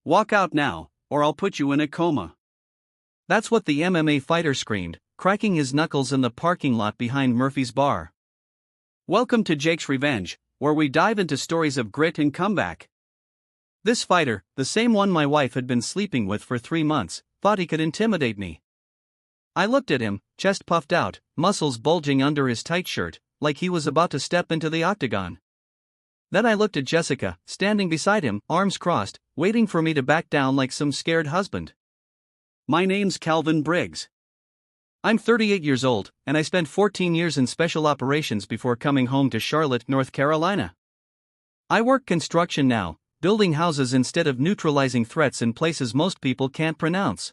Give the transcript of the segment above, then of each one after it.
Walk out now, or I'll put you in a coma. That's what the MMA fighter screamed, cracking his knuckles in the parking lot behind Murphy's bar. Welcome to Jake's Revenge, where we dive into stories of grit and comeback. This fighter, the same one my wife had been sleeping with for 3 months, thought he could intimidate me. I looked at him, chest puffed out, muscles bulging under his tight shirt, like he was about to step into the octagon. Then I looked at Jessica, standing beside him, arms crossed, waiting for me to back down like some scared husband. My name's Calvin Briggs. I'm 38 years old, and I spent 14 years in special operations before coming home to Charlotte, North Carolina. I work construction now, building houses instead of neutralizing threats in places most people can't pronounce.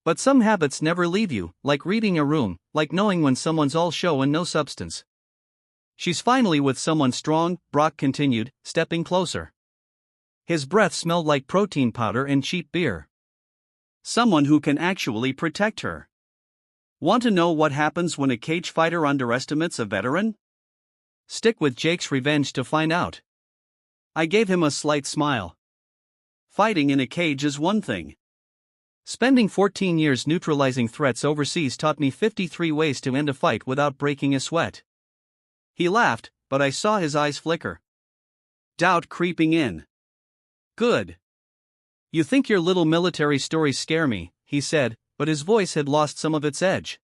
But some habits never leave you, like reading a room, like knowing when someone's all show and no substance. She's finally with someone strong, Brock continued, stepping closer. His breath smelled like protein powder and cheap beer. Someone who can actually protect her. Want to know what happens when a cage fighter underestimates a veteran? Stick with Jake's Revenge to find out. I gave him a slight smile. Fighting in a cage is one thing. Spending 14 years neutralizing threats overseas taught me 53 ways to end a fight without breaking a sweat. He laughed, but I saw his eyes flicker. Doubt creeping in. Good. You think your little military stories scare me, he said, but his voice had lost some of its edge.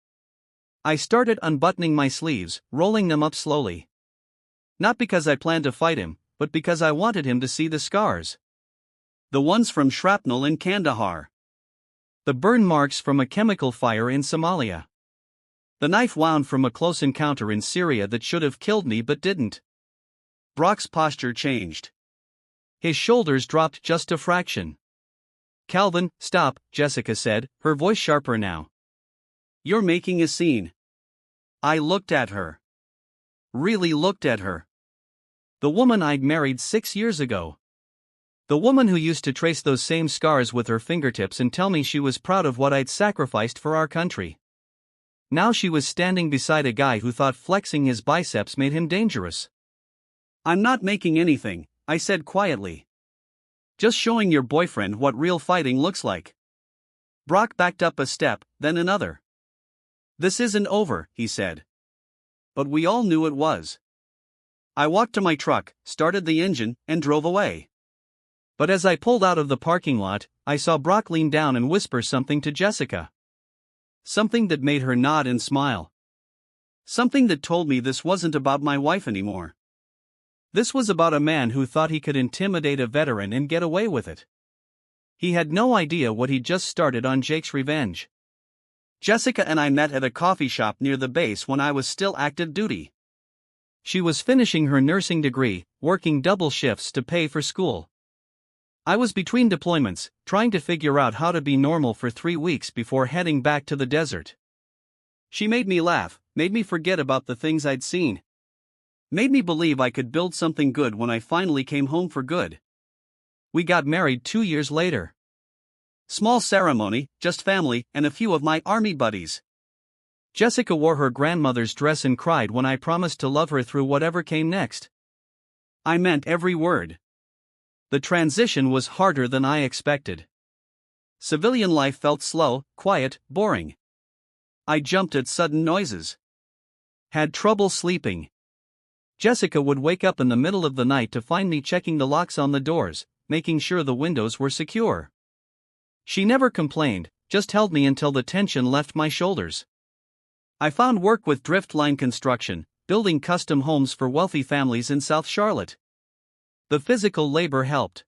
I started unbuttoning my sleeves, rolling them up slowly. Not because I planned to fight him, but because I wanted him to see the scars. The ones from shrapnel in Kandahar. The burn marks from a chemical fire in Somalia. The knife wound from a close encounter in Syria that should have killed me but didn't. Brock's posture changed. His shoulders dropped just a fraction. Calvin, stop, Jessica said, her voice sharper now. You're making a scene. I looked at her. Really looked at her. The woman I'd married 6 years ago. The woman who used to trace those same scars with her fingertips and tell me she was proud of what I'd sacrificed for our country. Now she was standing beside a guy who thought flexing his biceps made him dangerous. I'm not making anything, I said quietly. Just showing your boyfriend what real fighting looks like. Brock backed up a step, then another. This isn't over, he said. But we all knew it was. I walked to my truck, started the engine, and drove away. But as I pulled out of the parking lot, I saw Brock lean down and whisper something to Jessica. Something that made her nod and smile. Something that told me this wasn't about my wife anymore. This was about a man who thought he could intimidate a veteran and get away with it. He had no idea what he'd just started on Jake's Revenge. Jessica and I met at a coffee shop near the base when I was still active duty. She was finishing her nursing degree, working double shifts to pay for school. I was between deployments, trying to figure out how to be normal for 3 weeks before heading back to the desert. She made me laugh, made me forget about the things I'd seen. Made me believe I could build something good when I finally came home for good. We got married 2 years later. Small ceremony, just family, and a few of my army buddies. Jessica wore her grandmother's dress and cried when I promised to love her through whatever came next. I meant every word. The transition was harder than I expected. Civilian life felt slow, quiet, boring. I jumped at sudden noises. Had trouble sleeping. Jessica would wake up in the middle of the night to find me checking the locks on the doors, making sure the windows were secure. She never complained, just held me until the tension left my shoulders. I found work with driftline construction, building custom homes for wealthy families in South Charlotte. The physical labor helped.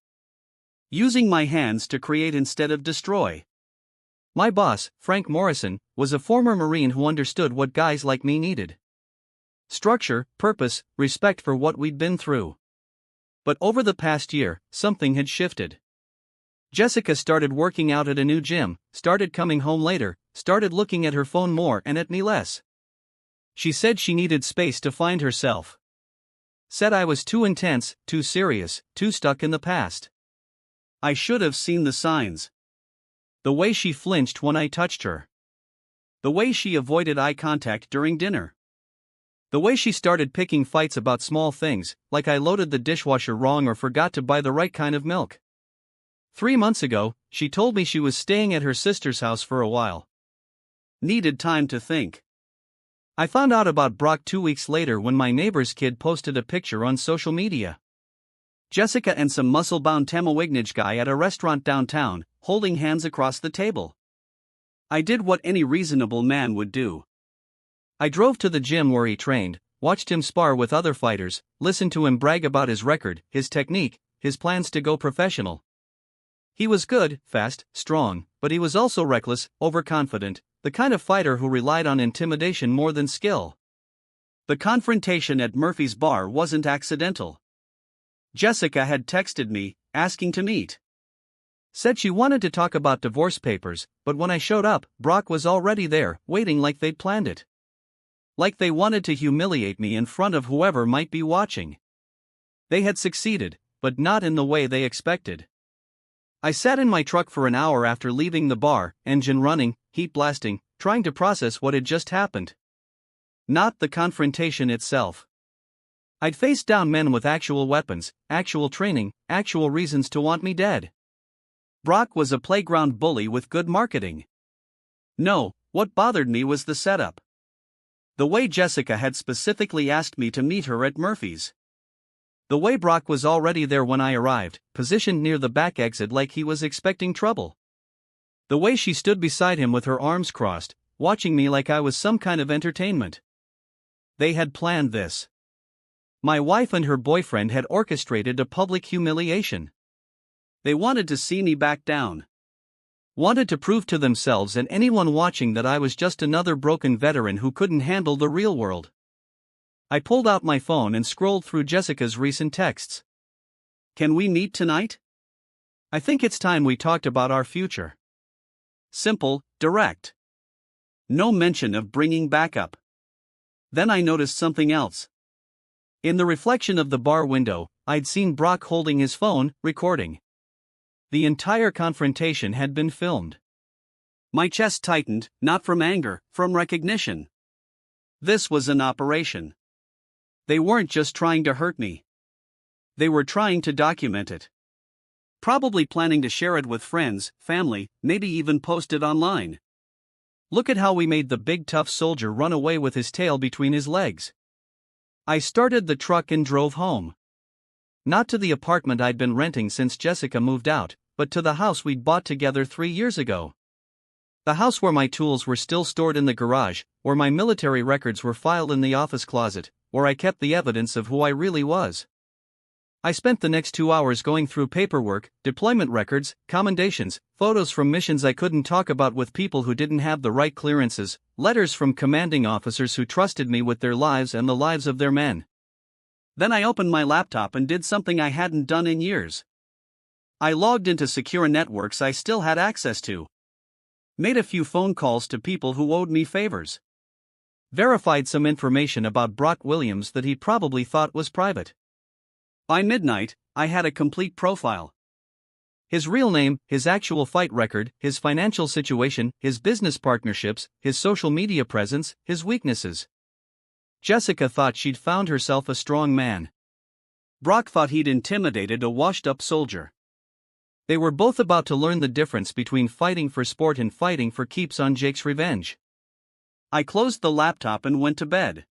Using my hands to create instead of destroy. My boss, Frank Morrison, was a former Marine who understood what guys like me needed. Structure, purpose, respect for what we'd been through. But over the past year, something had shifted. Jessica started working out at a new gym, started coming home later, started looking at her phone more and at me less. She said she needed space to find herself. Said I was too intense, too serious, too stuck in the past. I should have seen the signs. The way she flinched when I touched her. The way she avoided eye contact during dinner. The way she started picking fights about small things, like I loaded the dishwasher wrong or forgot to buy the right kind of milk. 3 months ago, she told me she was staying at her sister's house for a while. Needed time to think. I found out about Brock 2 weeks later when my neighbor's kid posted a picture on social media. Jessica and some muscle-bound Tamawignage guy at a restaurant downtown, holding hands across the table. I did what any reasonable man would do. I drove to the gym where he trained, watched him spar with other fighters, listened to him brag about his record, his technique, his plans to go professional. He was good, fast, strong, but he was also reckless, overconfident, the kind of fighter who relied on intimidation more than skill. The confrontation at Murphy's bar wasn't accidental. Jessica had texted me, asking to meet. Said she wanted to talk about divorce papers, but when I showed up, Brock was already there, waiting like they'd planned it. Like they wanted to humiliate me in front of whoever might be watching. They had succeeded, but not in the way they expected. I sat in my truck for an hour after leaving the bar, engine running, heat blasting, trying to process what had just happened. Not the confrontation itself. I'd faced down men with actual weapons, actual training, actual reasons to want me dead. Brock was a playground bully with good marketing. No, what bothered me was the setup. The way Jessica had specifically asked me to meet her at Murphy's. The way Brock was already there when I arrived, positioned near the back exit like he was expecting trouble. The way she stood beside him with her arms crossed, watching me like I was some kind of entertainment. They had planned this. My wife and her boyfriend had orchestrated a public humiliation. They wanted to see me back down. Wanted to prove to themselves and anyone watching that I was just another broken veteran who couldn't handle the real world. I pulled out my phone and scrolled through Jessica's recent texts. Can we meet tonight? I think it's time we talked about our future. Simple, direct. No mention of bringing backup. Then I noticed something else. In the reflection of the bar window, I'd seen Brock holding his phone, recording. The entire confrontation had been filmed. My chest tightened, not from anger, from recognition. This was an operation. They weren't just trying to hurt me. They were trying to document it. Probably planning to share it with friends, family, maybe even post it online. Look at how we made the big tough soldier run away with his tail between his legs. I started the truck and drove home. Not to the apartment I'd been renting since Jessica moved out, but to the house we'd bought together 3 years ago. The house where my tools were still stored in the garage, where my military records were filed in the office closet, where I kept the evidence of who I really was. I spent the next 2 hours going through paperwork, deployment records, commendations, photos from missions I couldn't talk about with people who didn't have the right clearances, letters from commanding officers who trusted me with their lives and the lives of their men. Then I opened my laptop and did something I hadn't done in years. I logged into secure networks I still had access to. Made a few phone calls to people who owed me favors. Verified some information about Brock Williams that he probably thought was private. By midnight, I had a complete profile. His real name, his actual fight record, his financial situation, his business partnerships, his social media presence, his weaknesses. Jessica thought she'd found herself a strong man. Brock thought he'd intimidated a washed-up soldier. They were both about to learn the difference between fighting for sport and fighting for keeps on Jake's revenge. I closed the laptop and went to bed.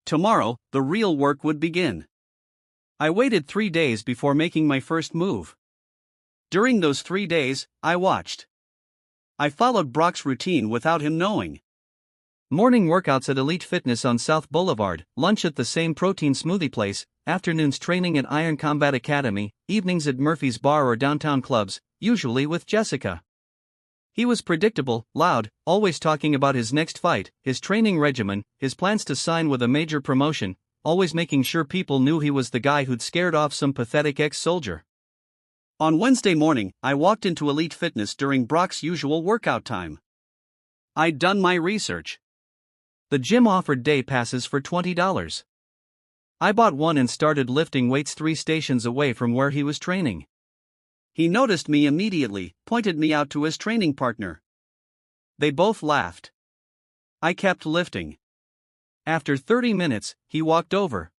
Tomorrow, the real work would begin. I waited 3 days before making my first move. During those 3 days, I watched. I followed Brock's routine without him knowing. Morning workouts at Elite Fitness on South Boulevard, lunch at the same protein smoothie place, afternoons training at Iron Combat Academy, evenings at Murphy's Bar or downtown clubs, usually with Jessica. He was predictable, loud, always talking about his next fight, his training regimen, his plans to sign with a major promotion, always making sure people knew he was the guy who'd scared off some pathetic ex-soldier. On Wednesday morning, I walked into Elite Fitness during Brock's usual workout time. I'd done my research. The gym offered day passes for $20. I bought one and started lifting weights 3 stations away from where he was training. He noticed me immediately, pointed me out to his training partner. They both laughed. I kept lifting. After 30 minutes, he walked over.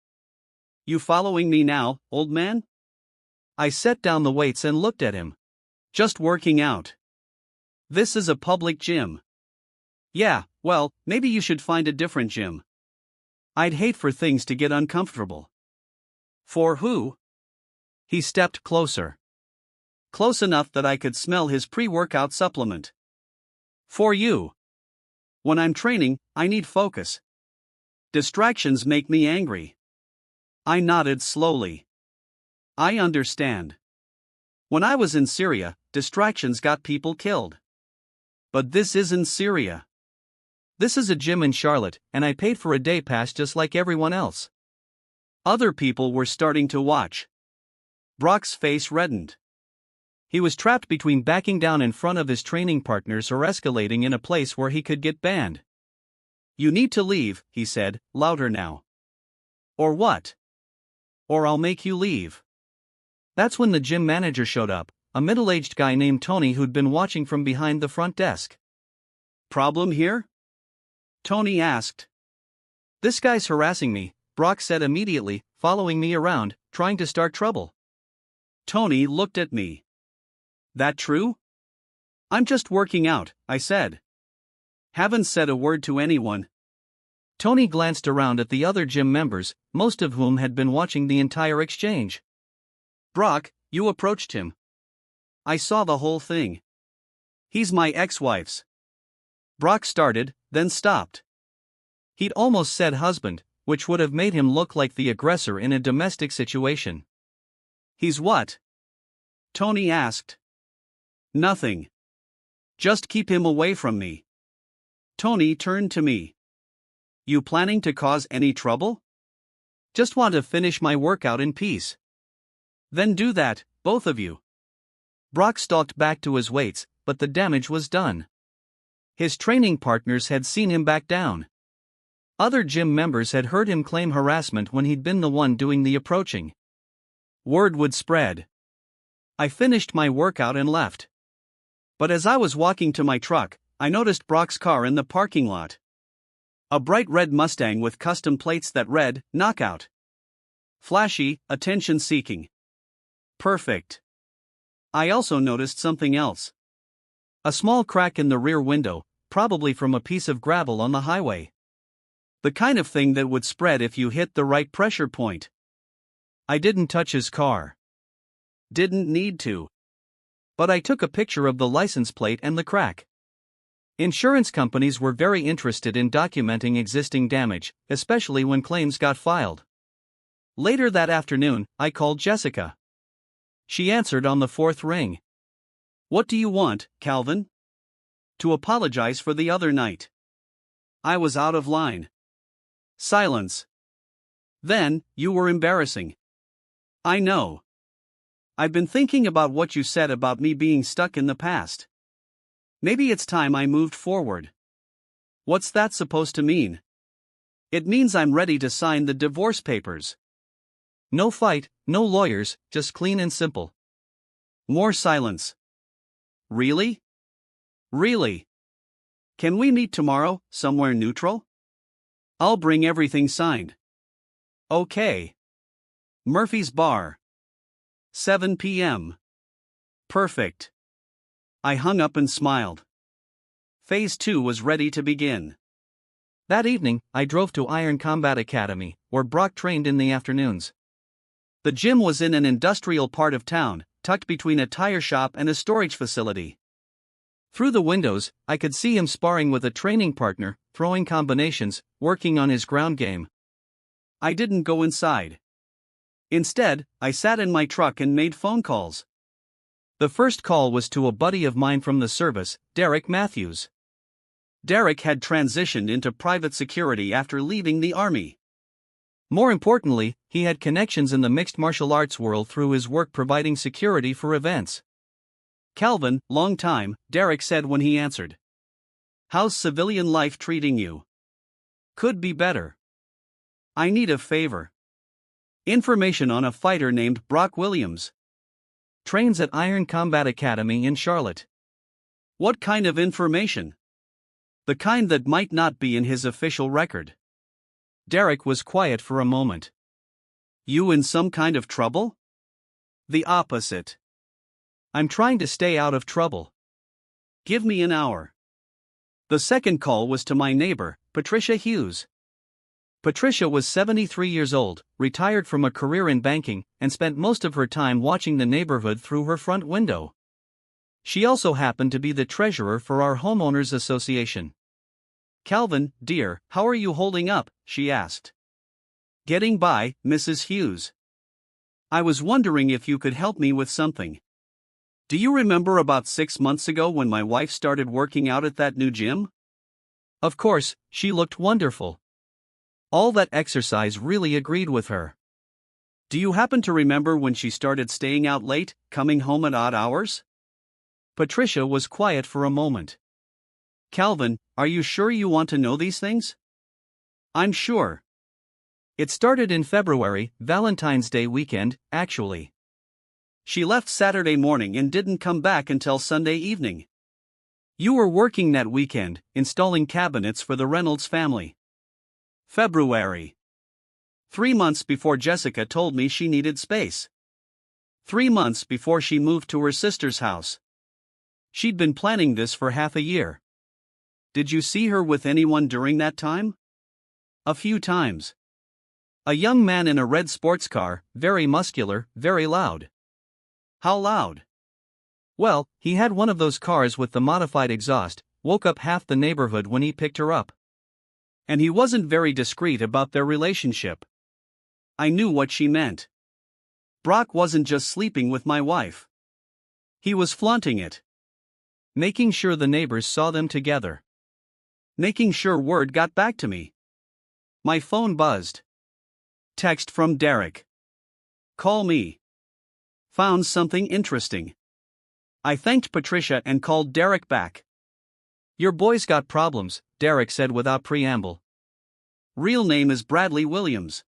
"You following me now, old man?" I set down the weights and looked at him. Just working out. This is a public gym. Yeah, well, maybe you should find a different gym. I'd hate for things to get uncomfortable. For who? He stepped closer. Close enough that I could smell his pre-workout supplement. For you. When I'm training, I need focus. Distractions make me angry. I nodded slowly. I understand. When I was in Syria, distractions got people killed. But this isn't Syria. This is a gym in Charlotte, and I paid for a day pass just like everyone else. Other people were starting to watch. Brock's face reddened. He was trapped between backing down in front of his training partners or escalating in a place where he could get banned. You need to leave, he said, louder now. Or what? Or I'll make you leave. That's when the gym manager showed up, a middle-aged guy named Tony who'd been watching from behind the front desk. Problem here? Tony asked. This guy's harassing me, Brock said immediately, following me around, trying to start trouble. Tony looked at me. That true? I'm just working out, I said. Haven't said a word to anyone. Tony glanced around at the other gym members, most of whom had been watching the entire exchange. Brock, you approached him. I saw the whole thing. He's my ex-wife's. Brock started, then stopped. He'd almost said husband, which would have made him look like the aggressor in a domestic situation. He's what? Tony asked. Nothing. Just keep him away from me. Tony turned to me. You planning to cause any trouble? Just want to finish my workout in peace. Then do that, both of you. Brock stalked back to his weights, but the damage was done. His training partners had seen him back down. Other gym members had heard him claim harassment when he'd been the one doing the approaching. Word would spread. I finished my workout and left. But as I was walking to my truck, I noticed Brock's car in the parking lot. A bright red Mustang with custom plates that read, Knockout. Flashy, attention-seeking. Perfect. I also noticed something else. A small crack in the rear window, probably from a piece of gravel on the highway. The kind of thing that would spread if you hit the right pressure point. I didn't touch his car. Didn't need to. But I took a picture of the license plate and the crack. Insurance companies were very interested in documenting existing damage, especially when claims got filed. Later that afternoon, I called Jessica. She answered on the fourth ring. What do you want, Calvin? To apologize for the other night. I was out of line. Silence. Then, you were embarrassing. I know. I've been thinking about what you said about me being stuck in the past. Maybe it's time I moved forward. What's that supposed to mean? It means I'm ready to sign the divorce papers. No fight, no lawyers, just clean and simple. More silence. Really? Really? Can we meet tomorrow, somewhere neutral? I'll bring everything signed. Okay. Murphy's Bar. 7 p.m. Perfect. I hung up and smiled. Phase 2 was ready to begin. That evening, I drove to Iron Combat Academy, where Brock trained in the afternoons. The gym was in an industrial part of town, tucked between a tire shop and a storage facility. Through the windows, I could see him sparring with a training partner, throwing combinations, working on his ground game. I didn't go inside. Instead, I sat in my truck and made phone calls. The first call was to a buddy of mine from the service, Derek Matthews. Derek had transitioned into private security after leaving the army. More importantly, he had connections in the mixed martial arts world through his work providing security for events. Calvin, long time, Derek said when he answered. How's civilian life treating you? Could be better. I need a favor. Information on a fighter named Brock Williams. Trains at Iron Combat Academy in Charlotte. What kind of information? The kind that might not be in his official record. Derek was quiet for a moment. You in some kind of trouble? The opposite. I'm trying to stay out of trouble. Give me an hour. The second call was to my neighbor, Patricia Hughes. Patricia was 73 years old, retired from a career in banking, and spent most of her time watching the neighborhood through her front window. She also happened to be the treasurer for our homeowners association. "Calvin, dear, how are you holding up?" she asked. "Getting by, Mrs. Hughes. I was wondering if you could help me with something. Do you remember about 6 months ago when my wife started working out at that new gym?" Of course, she looked wonderful. All that exercise really agreed with her. "Do you happen to remember when she started staying out late, coming home at odd hours?" Patricia was quiet for a moment. "Calvin, are you sure you want to know these things?" "I'm sure. It started in February, Valentine's Day weekend, actually. She left Saturday morning and didn't come back until Sunday evening. You were working that weekend, installing cabinets for the Reynolds family." February. 3 months before Jessica told me she needed space. 3 months before she moved to her sister's house. She'd been planning this for half a year. Did you see her with anyone during that time? A few times. A young man in a red sports car, very muscular, very loud. How loud? Well, he had one of those cars with the modified exhaust, woke up half the neighborhood when he picked her up. And he wasn't very discreet about their relationship. I knew what she meant. Brock wasn't just sleeping with my wife. He was flaunting it. Making sure the neighbors saw them together. Making sure word got back to me. My phone buzzed. Text from Derek. "Call me. Found something interesting." I thanked Patricia and called Derek back. "Your boy's got problems," Derek said without preamble. Real name is Bradley Williams.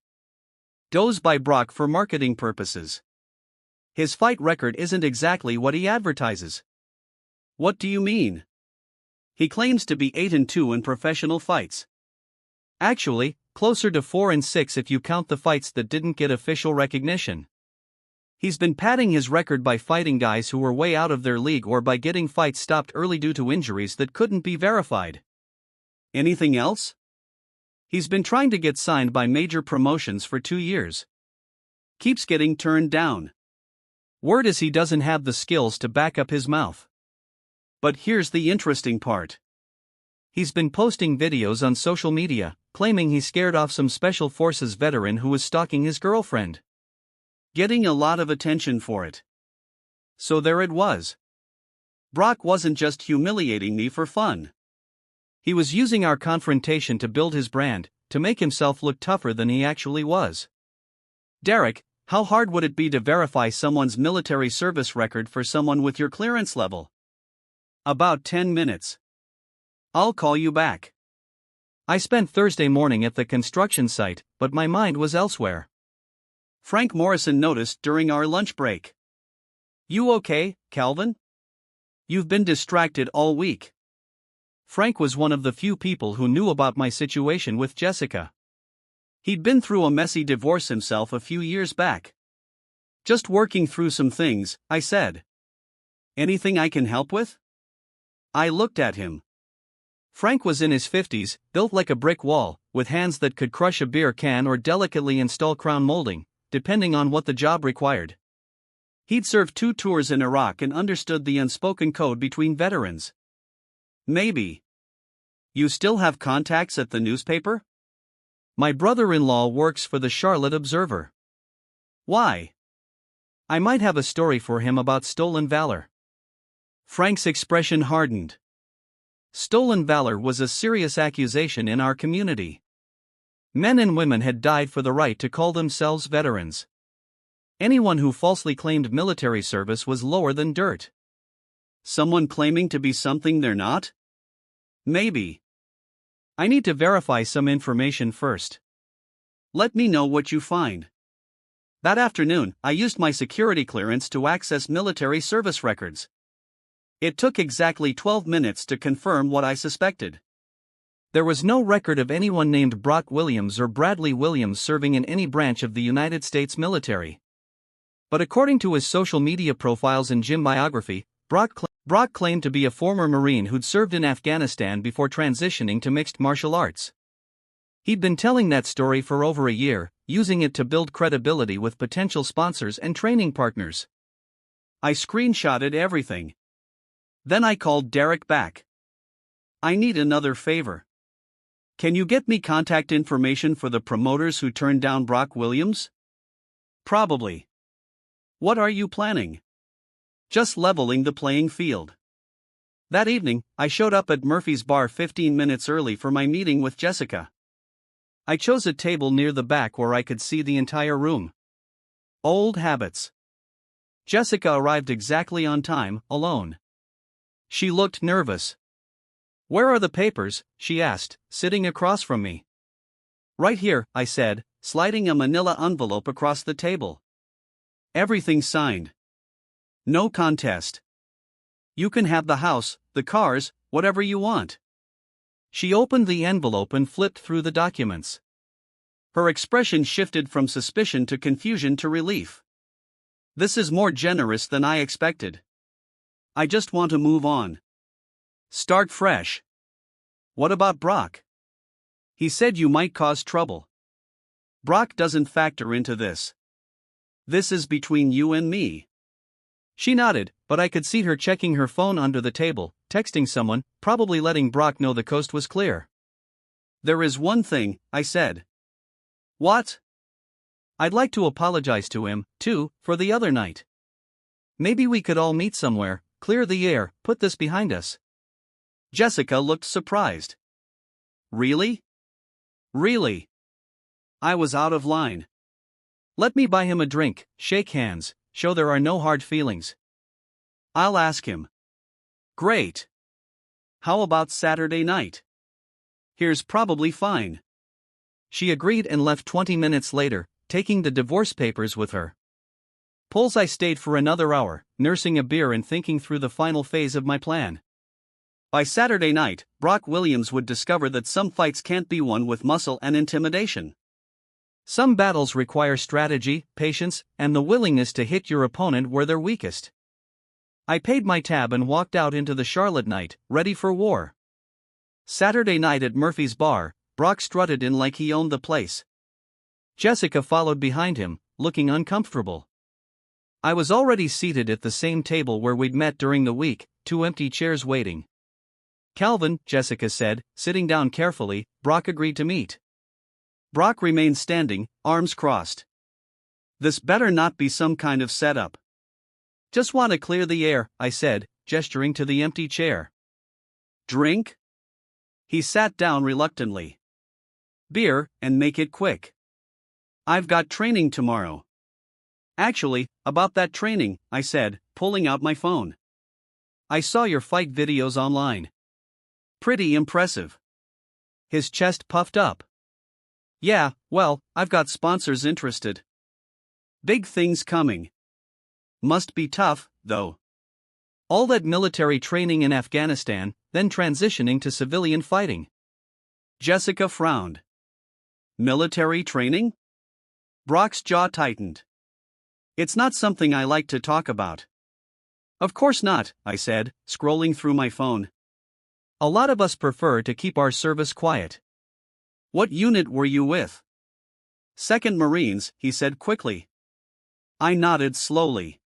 Goes by Brock for marketing purposes. His fight record isn't exactly what he advertises. What do you mean? He claims to be 8-2 in professional fights. Actually, closer to 4-6 if you count the fights that didn't get official recognition. He's been padding his record by fighting guys who were way out of their league or by getting fights stopped early due to injuries that couldn't be verified. Anything else? He's been trying to get signed by major promotions for 2 years. Keeps getting turned down. Word is he doesn't have the skills to back up his mouth. But here's the interesting part. He's been posting videos on social media, claiming he scared off some Special Forces veteran who was stalking his girlfriend. Getting a lot of attention for it. So there it was. Brock wasn't just humiliating me for fun. He was using our confrontation to build his brand, to make himself look tougher than he actually was. Derek, how hard would it be to verify someone's military service record for someone with your clearance level? About 10 minutes. I'll call you back. I spent Thursday morning at the construction site, but my mind was elsewhere. Frank Morrison noticed during our lunch break. "You okay, Calvin? You've been distracted all week." Frank was one of the few people who knew about my situation with Jessica. He'd been through a messy divorce himself a few years back. "Just working through some things," I said. "Anything I can help with?" I looked at him. Frank was in his 50s, built like a brick wall, with hands that could crush a beer can or delicately install crown molding, depending on what the job required. He'd served 2 tours in Iraq and understood the unspoken code between veterans. "Maybe. You still have contacts at the newspaper?" "My brother-in-law works for the Charlotte Observer." "Why?" "I might have a story for him about stolen valor." Frank's expression hardened. Stolen valor was a serious accusation in our community. Men and women had died for the right to call themselves veterans. Anyone who falsely claimed military service was lower than dirt. Someone claiming to be something they're not? Maybe. I need to verify some information first. Let me know what you find. That afternoon, I used my security clearance to access military service records. It took exactly 12 minutes to confirm what I suspected. There was no record of anyone named Brock Williams or Bradley Williams serving in any branch of the United States military. But according to his social media profiles and gym biography, Brock claimed to be a former Marine who'd served in Afghanistan before transitioning to mixed martial arts. He'd been telling that story for over a year, using it to build credibility with potential sponsors and training partners. I screenshotted everything. Then I called Derek back. I need another favor. Can you get me contact information for the promoters who turned down Brock Williams? Probably. What are you planning? Just leveling the playing field. That evening, I showed up at Murphy's Bar 15 minutes early for my meeting with Jessica. I chose a table near the back where I could see the entire room. Old habits. Jessica arrived exactly on time, alone. She looked nervous. "Where are the papers?" she asked, sitting across from me. "Right here," I said, sliding a manila envelope across the table. "Everything signed. No contest. You can have the house, the cars, whatever you want." She opened the envelope and flipped through the documents. Her expression shifted from suspicion to confusion to relief. "This is more generous than I expected. I just want to move on. Start fresh." "What about Brock? He said you might cause trouble." "Brock doesn't factor into this. This is between you and me." She nodded, but I could see her checking her phone under the table, texting someone, probably letting Brock know the coast was clear. "There is one thing," I said. "What?" "I'd like to apologize to him, too, for the other night. Maybe we could all meet somewhere, clear the air, put this behind us." Jessica looked surprised. "Really? Really?" I was out of line. "Let me buy him a drink, shake hands, show there are no hard feelings." "I'll ask him." "Great. How about Saturday night?" "Here's probably fine." She agreed and left 20 minutes later, taking the divorce papers with her. I stayed for another hour, nursing a beer and thinking through the final phase of my plan. By Saturday night, Brock Williams would discover that some fights can't be won with muscle and intimidation. Some battles require strategy, patience, and the willingness to hit your opponent where they're weakest. I paid my tab and walked out into the Charlotte night, ready for war. Saturday night at Murphy's Bar, Brock strutted in like he owned the place. Jessica followed behind him, looking uncomfortable. I was already seated at the same table where we'd met during the week, 2 empty chairs waiting. "Calvin," Jessica said, sitting down carefully. Brock agreed to meet. Brock remained standing, arms crossed. "This better not be some kind of setup." "Just want to clear the air," I said, gesturing to the empty chair. "Drink?" He sat down reluctantly. "Beer, and make it quick. I've got training tomorrow." "Actually, about that training," I said, pulling out my phone. "I saw your fight videos online. Pretty impressive." His chest puffed up. "Yeah, well, I've got sponsors interested. Big things coming. Must be tough, though. All that military training in Afghanistan, then transitioning to civilian fighting." Jessica frowned. "Military training?" Brock's jaw tightened. "It's not something I like to talk about." "Of course not," I said, scrolling through my phone. "A lot of us prefer to keep our service quiet." "What unit were you with?" "2nd Marines," he said quickly. I nodded slowly.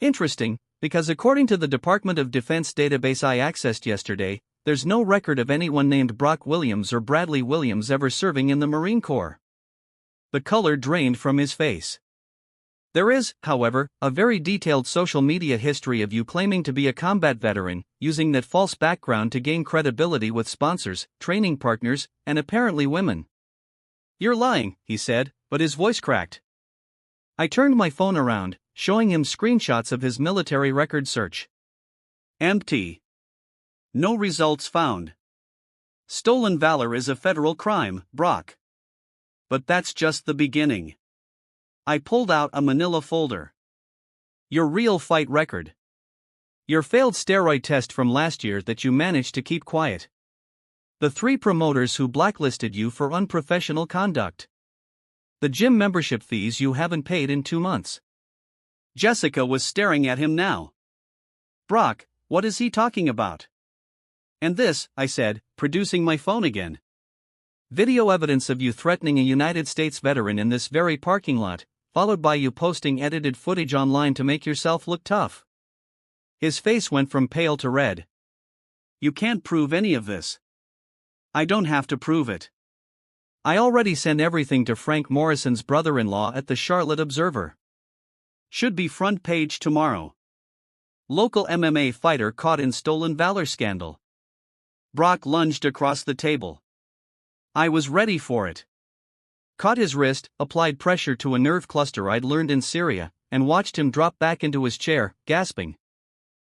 "Interesting, because according to the Department of Defense database I accessed yesterday, there's no record of anyone named Brock Williams or Bradley Williams ever serving in the Marine Corps." The color drained from his face. "There is, however, a very detailed social media history of you claiming to be a combat veteran, using that false background to gain credibility with sponsors, training partners, and apparently women." "You're lying," he said, but his voice cracked. I turned my phone around, showing him screenshots of his military record search. Empty. No results found. Stolen valor is a federal crime, Brock. But that's just the beginning. I pulled out a manila folder. Your real fight record. Your failed steroid test from last year that you managed to keep quiet. The 3 promoters who blacklisted you for unprofessional conduct. The gym membership fees you haven't paid in 2 months. Jessica was staring at him now. Brock, what is he talking about? And this, I said, producing my phone again. Video evidence of you threatening a United States veteran in this very parking lot, followed by you posting edited footage online to make yourself look tough. His face went from pale to red. You can't prove any of this. I don't have to prove it. I already sent everything to Frank Morrison's brother-in-law at the Charlotte Observer. Should be front page tomorrow. Local MMA fighter caught in stolen valor scandal. Brock lunged across the table. I was ready for it. Caught his wrist, applied pressure to a nerve cluster I'd learned in Syria, and watched him drop back into his chair, gasping.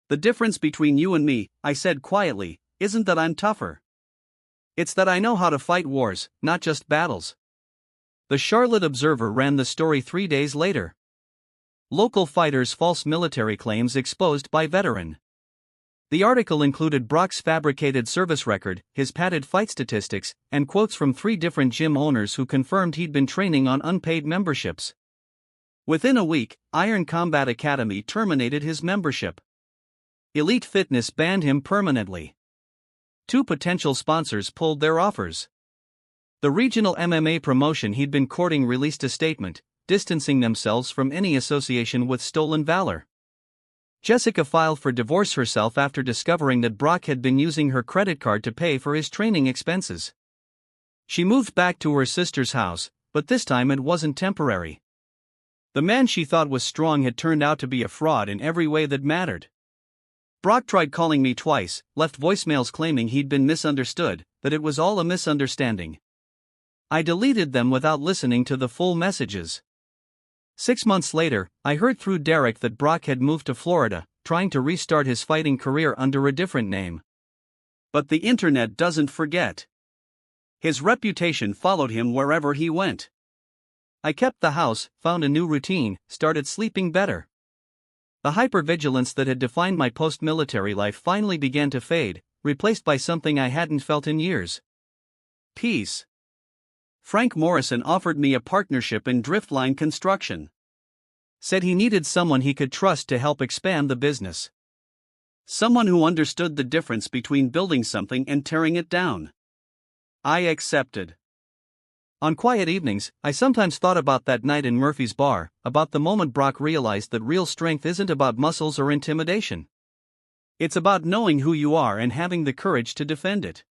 The difference between you and me, I said quietly, isn't that I'm tougher. It's that I know how to fight wars, not just battles. The Charlotte Observer ran the story 3 days later. Local fighters' false military claims exposed by veteran. The article included Brock's fabricated service record, his padded fight statistics, and quotes from 3 different gym owners who confirmed he'd been training on unpaid memberships. Within a week, Iron Combat Academy terminated his membership. Elite Fitness banned him permanently. 2 potential sponsors pulled their offers. The regional MMA promotion he'd been courting released a statement, distancing themselves from any association with stolen valor. Jessica filed for divorce herself after discovering that Brock had been using her credit card to pay for his training expenses. She moved back to her sister's house, but this time it wasn't temporary. The man she thought was strong had turned out to be a fraud in every way that mattered. Brock tried calling me twice, left voicemails claiming he'd been misunderstood, that it was all a misunderstanding. I deleted them without listening to the full messages. 6 months later, I heard through Derek that Brock had moved to Florida, trying to restart his fighting career under a different name. But the internet doesn't forget. His reputation followed him wherever he went. I kept the house, found a new routine, started sleeping better. The hypervigilance that had defined my post-military life finally began to fade, replaced by something I hadn't felt in years. Peace. Frank Morrison offered me a partnership in driftline construction. Said he needed someone he could trust to help expand the business. Someone who understood the difference between building something and tearing it down. I accepted. On quiet evenings, I sometimes thought about that night in Murphy's bar, about the moment Brock realized that real strength isn't about muscles or intimidation. It's about knowing who you are and having the courage to defend it.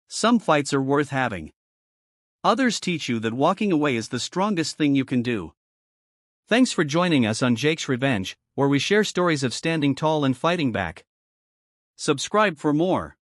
Some fights are worth having. Others teach you that walking away is the strongest thing you can do. Thanks for joining us on Jake's Revenge, where we share stories of standing tall and fighting back. Subscribe for more.